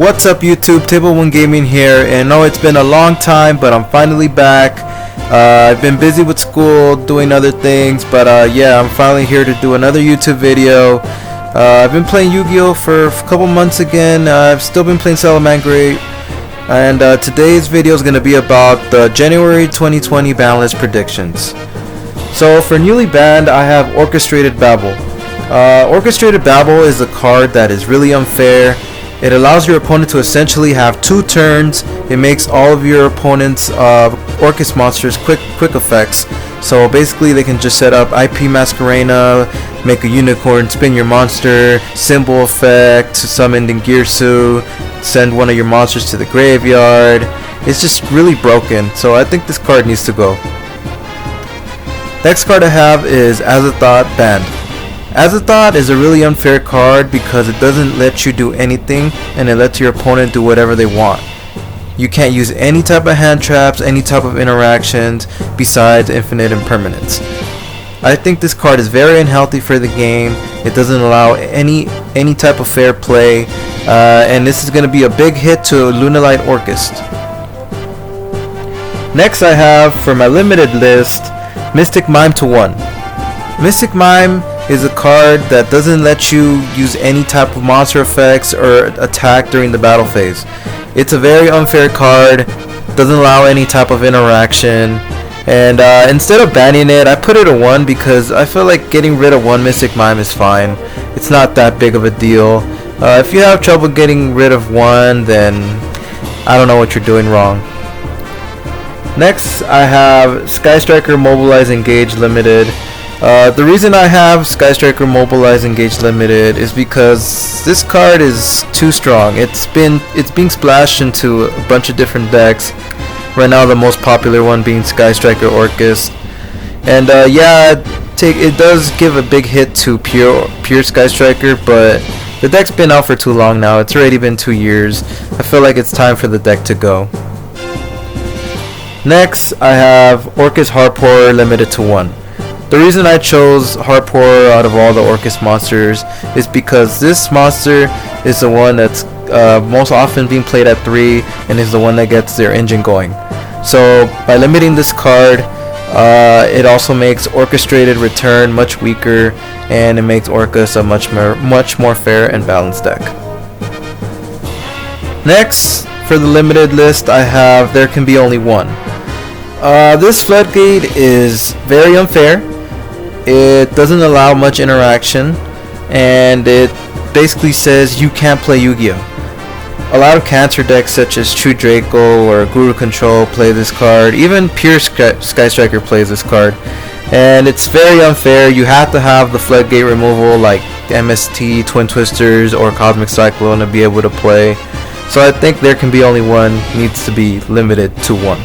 What's up YouTube, Table 1 Gaming here, and no, it's been a long time, but I'm finally back. I've been busy with school, doing other things, but yeah, I'm finally here to do another YouTube video. I've been playing Yu-Gi-Oh for a couple months again. I've still been playing Salamangreat, and today's video is going to be about the January 2020 Banlist Predictions. So for newly banned, I have Orcustrated BABEL. Orcustrated BABEL is a card that is really unfair. It allows your opponent to essentially have 2 turns. It makes all of your opponent's Orcus monsters quick effects. So basically they can just set up IP Masquerena, make a unicorn, spin your monster, symbol effect, summon Girsu, send one of your monsters to the graveyard. It's just really broken, so I think this card needs to go. Next card I have is AZATHOT banned. AZATHOT is a really unfair card because it doesn't let you do anything and it lets your opponent do whatever they want. You can't use any type of hand traps, any type of interactions besides infinite impermanence. I think this card is very unhealthy for the game. It doesn't allow any type of fair play, and this is going to be a big hit to Lunalight ORCUST. Next I have for my limited list Mystic Mime to 1. Mystic Mime is a card that doesn't let you use any type of monster effects or attack during the battle phase. It's a very unfair card, doesn't allow any type of interaction, and instead of banning it, I put it a 1 because I feel like getting rid of 1 Mystic Mime is fine. It's not that big of a deal. If you have trouble getting rid of 1, then I don't know what you're doing wrong. Next I have Sky Striker Mobilize Engage Limited. The reason I have Sky Striker Mobilize Engage Limited is because this card is too strong. It's being splashed into a bunch of different decks. Right now the most popular one being Sky Striker ORCUST. And yeah, it does give a big hit to pure Sky Striker, but the deck's been out for too long now. It's already been 2 years. I feel like it's time for the deck to go. Next I have ORCUST HARP Horror Limited to 1. The reason I chose HARP Horror out of all the ORCUST monsters is because this monster is the one that's most often being played at 3 and is the one that gets their engine going. So by limiting this card, it also makes Orcustrated Return much weaker, and it makes ORCUST a much more fair and balanced deck. Next, for the limited list, I have There Can Be Only One. This floodgate is very unfair. It doesn't allow much interaction, and it basically says you can't play Yu-Gi-Oh! A lot of cancer decks such as True Draco or Guru Control play this card. Even pure Sky Striker plays this card, and it's very unfair. You have to have the floodgate removal like MST, Twin Twisters, or Cosmic Cyclone to be able to play. So I think There Can Be Only One needs to be limited to 1.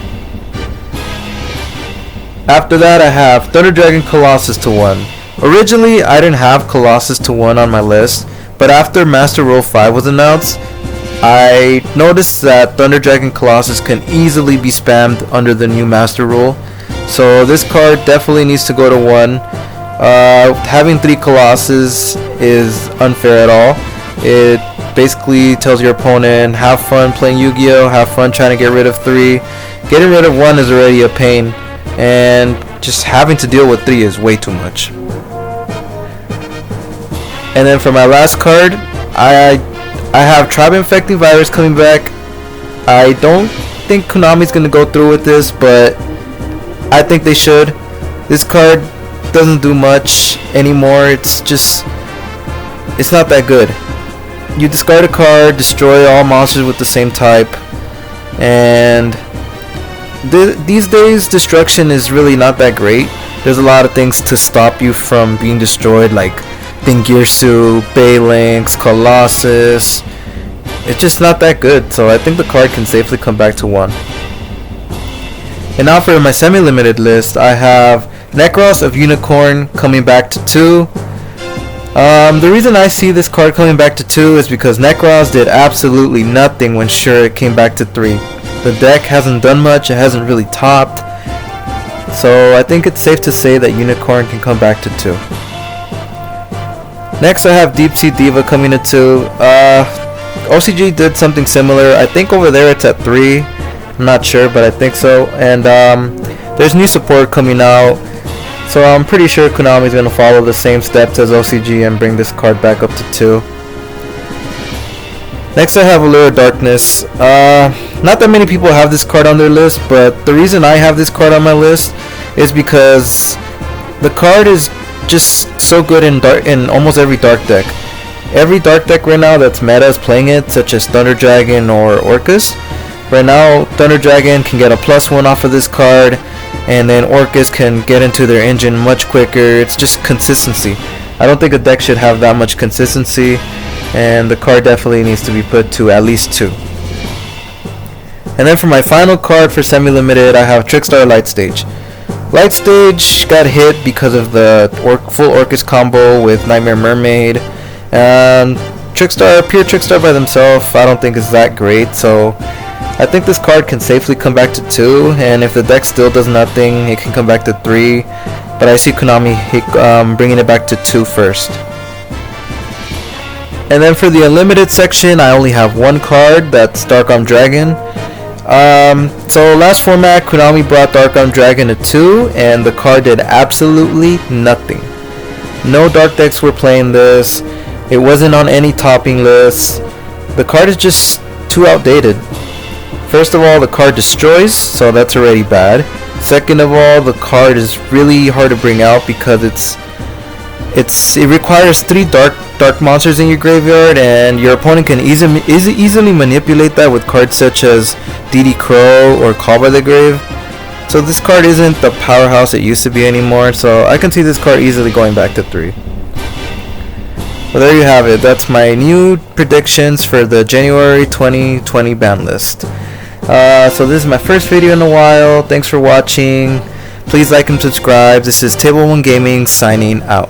After that I have Thunder Dragon Colossus to 1. Originally I didn't have Colossus to 1 on my list, but after Master Rule 5 was announced, I noticed that Thunder Dragon Colossus can easily be spammed under the new Master Rule. So this card definitely needs to go to 1. Having 3 Colossus is unfair at all. It basically tells your opponent, have fun playing Yu-Gi-Oh! Have fun trying to get rid of 3. Getting rid of 1 is already a pain, and just having to deal with 3 is way too much. And then for my last card, I have TRIBE-INFECTING Virus coming back. I don't think Konami's gonna go through with this, but I think they should. This card doesn't do much anymore. It's not that good. You discard a card, destroy all monsters with the same type, and these days destruction is really not that great. There's a lot of things to stop you from being destroyed, like Girsu, Balinx, Colossus. It's just not that good, so I think the card can safely come back to 1. And now for my semi-limited list, I have NEKROZ of UNICORE coming back to 2. The reason I see this card coming back to 2 is because NEKROZ did absolutely nothing when Sure came back to 3. The deck hasn't done much, it hasn't really topped, so I think it's safe to say that UNICORE can come back to 2. Next I have Deep Sea Diva coming to 2. OCG did something similar. I think over there it's at 3. I'm not sure, but I think so. And there's new support coming out, so I'm pretty sure Konami's gonna follow the same steps as OCG and bring this card back up to 2. Next I have Allure Darkness. Not that many people have this card on their list, but the reason I have this card on my list is because the card is just so good in almost every dark deck. Every dark deck right now that's meta is playing it, such as Thunder Dragon or ORCUST. Right now, Thunder Dragon can get a +1 off of this card, and then ORCUST can get into their engine much quicker. It's just consistency. I don't think a deck should have that much consistency, and the card definitely needs to be put to at least 2. And then for my final card for semi-limited, I have TRICKSTAR Light Stage. Light Stage got hit because of the full ORCUST combo with Nightmare Mermaid, and TRICKSTAR, pure TRICKSTAR by themselves, I don't think is that great, so I think this card can safely come back to 2, and if the deck still does nothing, it can come back to 3, but I see Konami bringing it back to 2 first. And then for the unlimited section, I only have one card, that's Dark Arm Dragon. So last format, Konami brought Dark Arm Dragon to 2, and the card did absolutely nothing. No dark decks were playing this. It wasn't on any topping lists. The card is just too outdated. First of all, the card destroys, so that's already bad. Second of all, the card is really hard to bring out because it requires 3 dark monsters in your graveyard, and your opponent can easily manipulate that with cards such as DD Crow or Call by the Grave. So this card isn't the powerhouse it used to be anymore, so I can see this card easily going back to 3. Well, there you have it. That's my new predictions for the January 2020 ban list. So this is my first video in a while. Thanks for watching. Please like and subscribe. This is Table 1 Gaming signing out.